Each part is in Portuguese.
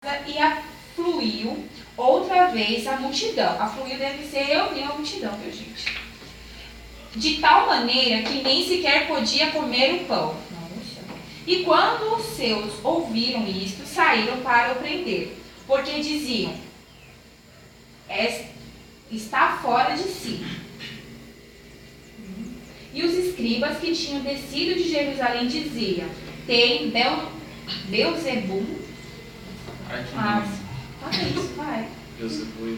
e afluiu outra vez a multidão. Afluiu deve ser reuniu a multidão, viu, gente? De tal maneira que nem sequer podia comer o pão. E quando os seus ouviram isto, saíram para o prender, porque diziam, está fora de si. E os escribas que tinham descido de Jerusalém diziam, tem Beelzebul. Fala isso, vai. Beelzebul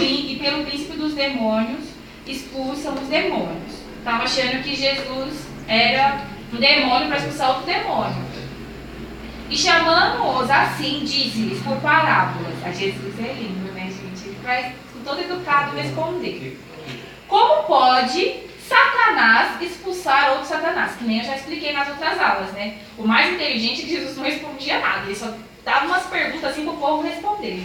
E pelo príncipe dos demônios expulsam os demônios. Estava achando que Jesus era um demônio para expulsar outro demônio. E chamando-os assim, disse-lhes por parábolas. A Jesus é lindo, né, gente? Ele vai com todo educado responder. Como pode Satanás expulsar outro Satanás? Que nem eu já expliquei nas outras aulas, né? O mais inteligente é que Jesus não respondia nada. Ele só dava umas perguntas assim para o povo responder,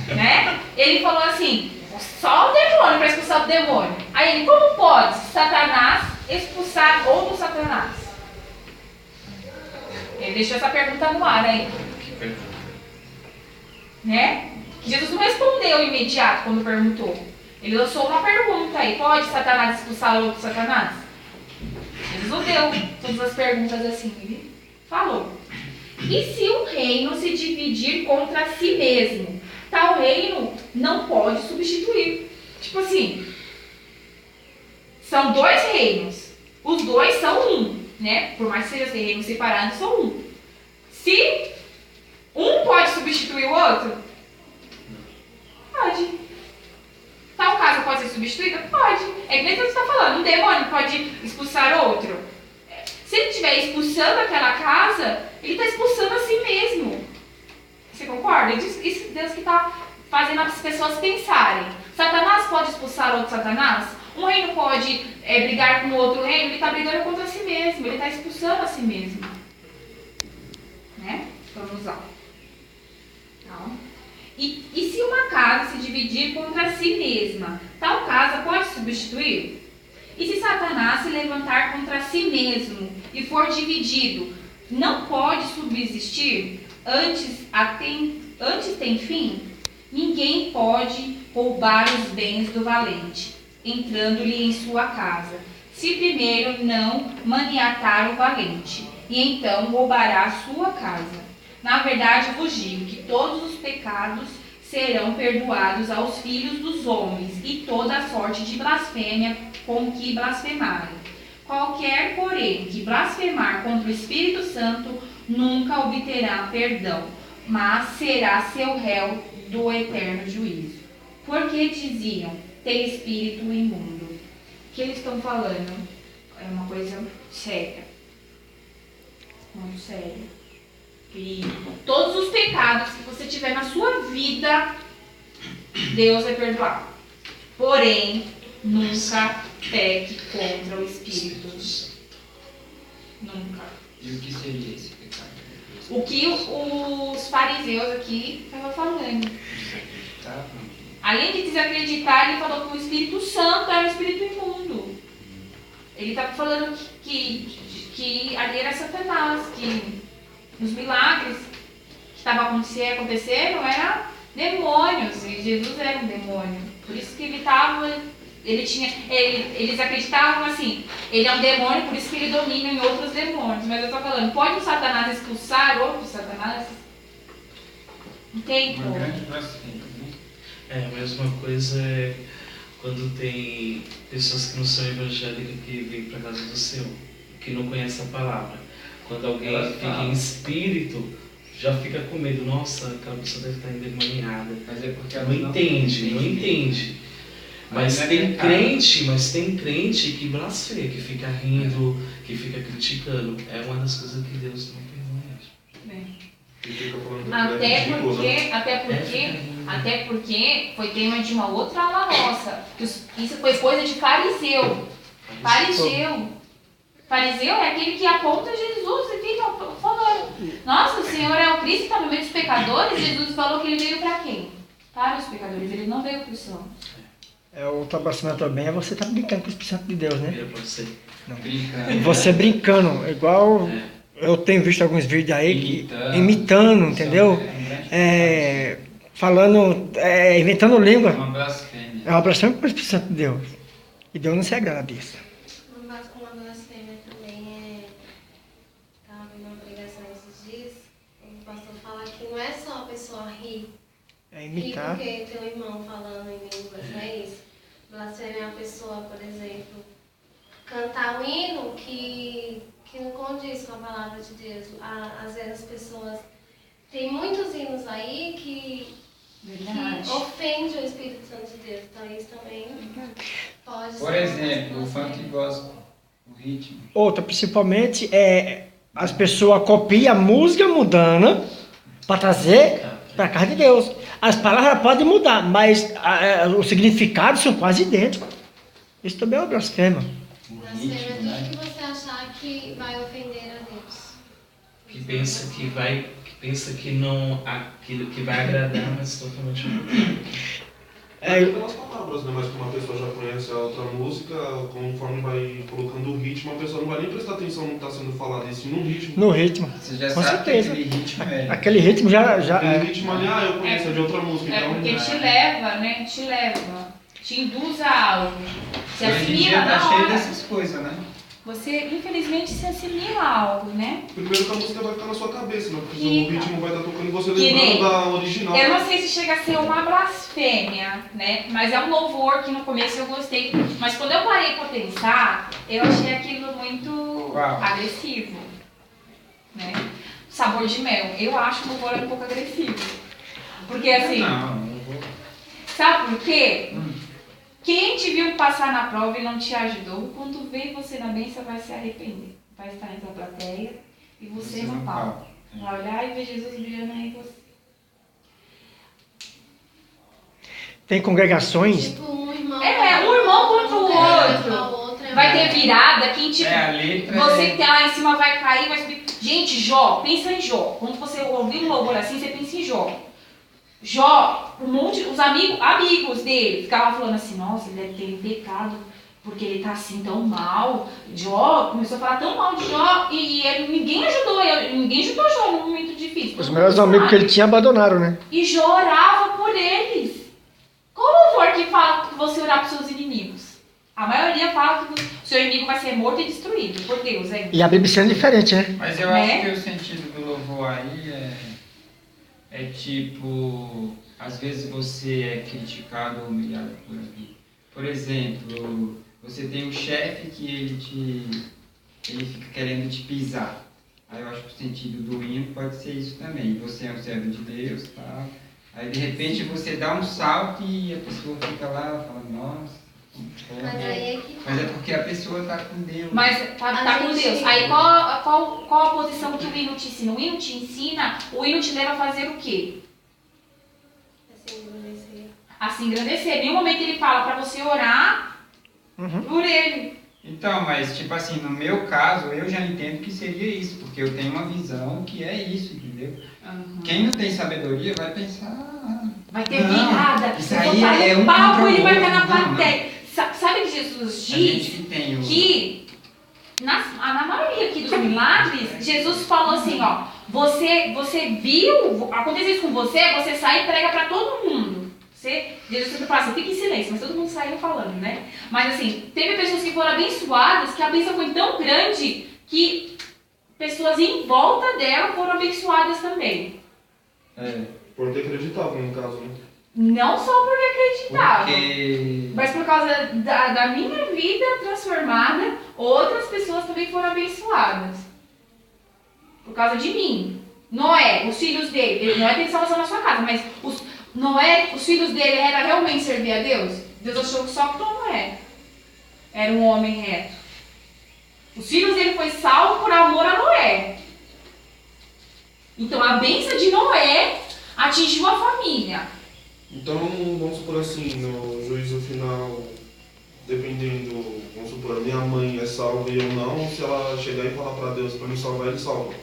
né? Ele falou assim, só o demônio para expulsar o demônio. Aí ele, como pode Satanás expulsar outro Satanás? Ele deixou essa pergunta no ar aí. Que pergunta? Né? Jesus não respondeu imediato quando perguntou. Ele lançou uma pergunta aí. Pode Satanás expulsar outro Satanás? Jesus não deu todas as perguntas assim. Ele falou. E se um reino se dividir contra si mesmo, tal reino não pode substituir. Tipo assim, são dois reinos. Os dois são um, né? Por mais que sejam reinos separados, são um. Se um pode substituir o outro, pode. Tal casa pode ser substituída? Pode. É que nem você está falando, um demônio pode expulsar outro. Se ele estiver expulsando aquela casa, ele está expulsando a si mesmo. Você concorda? Isso é Deus que está fazendo as pessoas pensarem. Satanás pode expulsar outro Satanás? Um reino pode brigar com outro reino? Ele está brigando contra si mesmo. Ele está expulsando a si mesmo. Né? Vamos lá. Então, e se uma casa se dividir contra si mesma, tal casa pode substituir? E se Satanás se levantar contra si mesmo e for dividido, não pode subsistir? Antes tem fim? Ninguém pode roubar os bens do valente, entrando-lhe em sua casa, se primeiro não maniatar o valente, e então roubará a sua casa. Na verdade vos digo que todos os pecados serão perdoados aos filhos dos homens, e toda a sorte de blasfêmia com que blasfemarem. Qualquer, porém, que blasfemar contra o Espírito Santo nunca obterá perdão, mas será seu réu do eterno juízo. Porque diziam, tem espírito imundo. O que eles estão falando é uma coisa séria. Muito séria. E todos os pecados que você tiver na sua vida, Deus vai perdoar. Porém, nunca peque contra o Espírito. Nunca. E o que seria esse pecado? O que os fariseus aqui estavam falando. Desacreditar? Além de desacreditar, ele falou que o Espírito Santo era um espírito imundo. Ele estava falando que ali era Satanás, que os milagres que estavam acontecendo eram demônios, e Jesus era um demônio. Por isso que eles acreditavam assim, ele é um demônio, por isso que ele domina em outros demônios. Mas eu estou falando, pode um Satanás expulsar outros Satanás? Não tem como. Uma grande blasfêmia, né? A mesma coisa é quando tem pessoas que não são evangélicas que vêm para a casa do Senhor, que não conhecem a palavra. Quando alguém fica em espírito, já fica com medo. Nossa, aquela pessoa deve estar endemoniada. Mas é porque Não entende. Mas tem crente que blasfeia, que fica rindo, que fica criticando. É uma das coisas que Deus não perdoa mesmo. Até porque foi tema de uma outra aula nossa. Isso foi coisa de fariseu. Fariseu é aquele que aponta Jesus e fica falando. Nossa, o Senhor é o Cristo, está no meio dos pecadores. Jesus falou que ele veio para quem? Para os pecadores, ele não veio para os santos. O tá blasfemando também é você tá brincando com o Espírito Santo de Deus, né? Pode ser. Não. Você brincando, igual Eu tenho visto alguns vídeos aí Imitando, entendeu? isso é um grande Falando, inventando língua. uma blasfêmia. É uma blasfêmia para o Espírito Santo de Deus. E Deus não se agrada disso. Uma blasfêmia também estava vendo uma pregação esses dias, o pastor fala que não é só a pessoa rir. É Rir imitar. porque tem um irmão falando em línguas, não é isso? Blasfêmia é uma pessoa, por exemplo, cantar um hino que não condiz com a palavra de Deus. Às vezes as pessoas... Tem muitos hinos aí que ofende o Espírito Santo de Deus. Então isso também pode ser. Por exemplo, o funk gospel, o ritmo. Outra, principalmente, as pessoas copiam a música mudando para trazer para a casa de Deus. As palavras podem mudar, mas os significados são quase idênticos. Isso também é uma blasfêmia. Blasfêmia é tudo que você achar que vai ofender a Deus. Que pensa que não, que vai agradar, mas totalmente não. Pelas palavras, né? Mas como a pessoa já conhece a outra música, conforme vai colocando o ritmo, a pessoa não vai nem prestar atenção no que está sendo falado, e sim no ritmo. No ritmo. Você já Com sabe certeza. que aquele ritmo é... Aquele ritmo já Aquele ritmo ali, eu conheço, é de outra música, É então... porque te leva, né? Te induz a algo. Se Hoje em dia assimila tá na cheio hora. dessas coisas, né? Você, infelizmente, se assimila a algo, né? Primeiro que a música vai ficar na sua cabeça, né? Porque Fica. o ritmo vai estar tocando e você Que nem- lembrando da original. Eu não sei se chega a ser uma blasfêmia, né? Mas é um louvor que no começo eu gostei. Mas quando eu parei pra pensar, eu achei aquilo muito Uau. agressivo, né? Sabor de mel. Eu acho o louvor um pouco agressivo. Porque assim, Não vou... sabe por quê? Quem te viu passar na prova e não te ajudou, quando vê você na bênção vai se arrepender. Vai estar entre a plateia e você no palco. Vai olhar e ver Jesus brilhando aí em você. tem congregações. Tipo, um irmão. Um irmão contra o outro. outro. Vai ter virada, quem te... a letra Você que tá lá em cima vai cair, vai subir. Gente, Jó, pensa em Jó. Quando você ouvir um louvor assim, você pensa em Jó. Jó, os amigos dele ficavam falando assim, nossa, ele deve ter pecado, porque ele tá assim tão mal. Jó começou a falar tão mal de Jó e ninguém ajudou Jó num momento difícil. Os melhores amigos que ele tinha abandonaram, né? E Jó orava por eles. Qual louvor que fala que você orar pros seus inimigos? A maioria fala que o seu inimigo vai ser morto e destruído por Deus, hein? E a Bíblia sendo diferente, né? Mas eu Né? acho que o sentido do louvor aí é tipo, às vezes você é criticado ou humilhado por alguém. Por exemplo, você tem um chefe que ele fica querendo te pisar. Aí eu acho que o sentido do hino pode ser isso também. Você é um servo de Deus, tá? Aí de repente você dá um salto e a pessoa fica lá falando, nossa, Mas aí é que mas é porque a pessoa tá com Deus. Mas tá A com gente- Deus. Aí qual a posição que o hino te ensina? O hino te ensina, o hino te leva a fazer o quê? Assim, agradecer. A se engrandecer. Em nenhum momento ele fala pra você orar por ele. Então, mas tipo assim, no meu caso, eu já entendo que seria isso, porque eu tenho uma visão que é isso, entendeu? Quem não tem sabedoria vai pensar... Vai ter Não, virada. isso Eu vou aí estar é no um palco, contra o ele vai estar na outro. Não, plateia. Sabe que Jesus A gente diz que tem o... que na maioria aqui dos milagres, Jesus falou assim, ó, você viu, aconteceu isso com você, você sai e prega pra todo mundo. Jesus sempre fala assim, fica em silêncio, mas todo mundo saiu falando, né? Mas assim, teve pessoas que foram abençoadas, que a bênção foi tão grande que pessoas em volta dela foram abençoadas também. Porque acreditavam, no caso, né? Não só porque acreditavam. Porque... Mas por causa da minha vida transformada, outras pessoas também foram abençoadas. Por causa de mim. Noé, os filhos dele, Noé teve salvação na sua casa, mas Noé, os filhos dele era realmente servir a Deus? Deus achou que só que Noé era um homem reto. Os filhos dele foi salvo por amor a Noé. Então a bênção de Noé atingiu a família. Então, vamos supor assim, no juízo final, dependendo, vamos supor, a minha mãe é salva e eu não, se ela chegar e falar pra Deus pra me salvar, ele salva.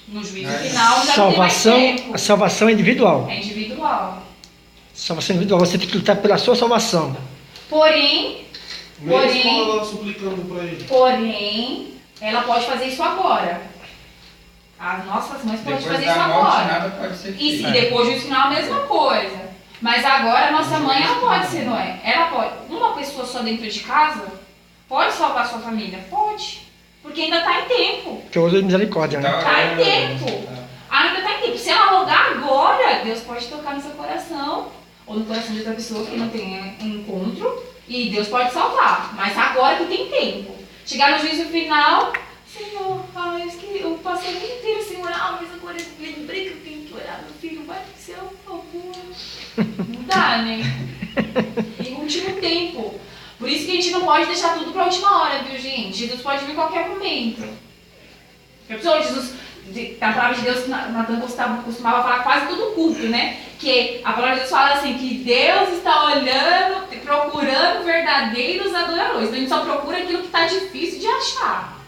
No juízo final já Salvação, não tem mais tempo. a salvação é individual. É individual. Salvação individual. Você tem que lutar pela sua salvação. Porém, Mesmo ela suplicando pra ele. ela pode fazer isso agora. As nossas mães podem Depois fazer da isso morte, agora. nada pode ser E feito. depois do final a mesma coisa. Mas agora a nossa mãe ela pode ser Noé. Ela pode. Uma pessoa só dentro de casa pode salvar a sua família? Pode. Porque ainda está em tempo. Que usa misericórdia, né? Tá em tempo. Ainda está em tempo. Se ela rogar agora, Deus pode tocar no seu coração. Ou no coração de outra pessoa que não tem encontro. E Deus pode salvar. Mas agora que tem tempo. Chegar no juízo final, Senhor, eu passei o dia inteiro sem orar, mas agora eu lembrei que eu tenho que orar. Meu filho, vai pro céu, por favor. Não dá, né? Tem último tempo. Por isso que a gente não pode deixar tudo pra última hora, viu, gente? Jesus pode vir a qualquer momento. A pessoa, Jesus, a palavra de Deus, Natan costumava falar quase todo culto, né? Que a palavra de Deus fala assim, que Deus está olhando, procurando verdadeiros adoradores. Então a gente só procura aquilo que está difícil de achar.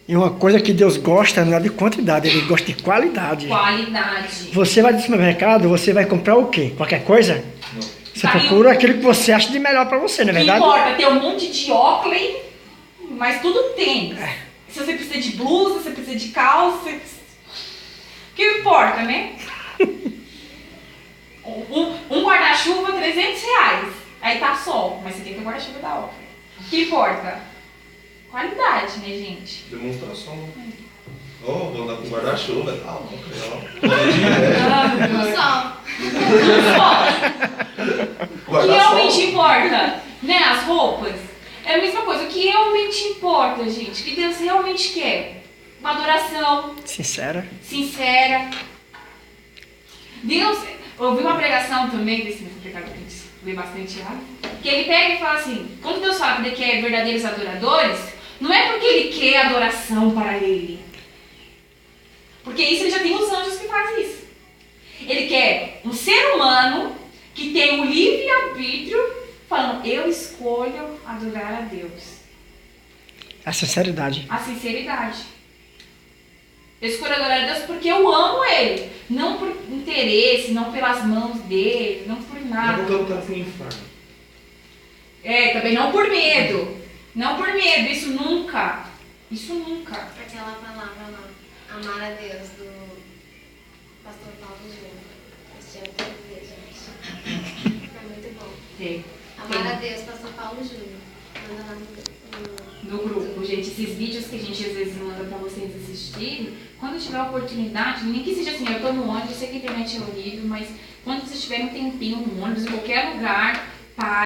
E uma coisa que Deus gosta não é de quantidade, Ele gosta de qualidade. Qualidade. Você vai no supermercado, você vai comprar o quê? Qualquer coisa? Você procura aquilo que você acha de melhor pra você, não é Não verdade? importa, tem um monte de óculos, mas tudo tem. Se você precisa de blusa, se você precisa de calça. O que importa, né? Um guarda-chuva, R$300. Aí tá sol, mas você tem que ter guarda-chuva da óculos. O que importa? Qualidade, né, gente? Demonstração. Vou andar com guarda-chuva, tá bom, O que realmente importa? Né, as roupas? É a mesma coisa. O que realmente importa, gente? O que Deus realmente quer? Uma adoração Sincera. sincera. Deus, eu ouvi uma pregação também, desse mesmo pregador que a gente lê bastante lá, que ele pega e fala assim, quando Deus fala que ele quer verdadeiros adoradores, não é porque ele quer adoração para ele. Porque isso ele já tem os anjos que fazem isso. Ele quer um ser humano que tem um livre-arbítrio falando, eu escolho adorar a Deus. A sinceridade. A sinceridade. Eu escolho adorar a Deus porque eu amo Ele. Não por interesse, não pelas mãos dele, não por nada. Não vou colocar pro inferno. Também não por medo. Não por medo, isso nunca. Isso nunca. Aquela palavra lá, amar a Deus, do pastor Paulo Júnior. Esse tinha que ver, gente. É muito bom. Tem. Amar a Deus, pastor Paulo Júnior. Manda lá No grupo, gente, esses vídeos que a gente às vezes manda pra vocês assistirem, quando tiver a oportunidade, nem que seja assim, eu tô no ônibus, eu sei que a internet é horrível, mas quando vocês tiverem um tempinho no ônibus, em qualquer lugar, para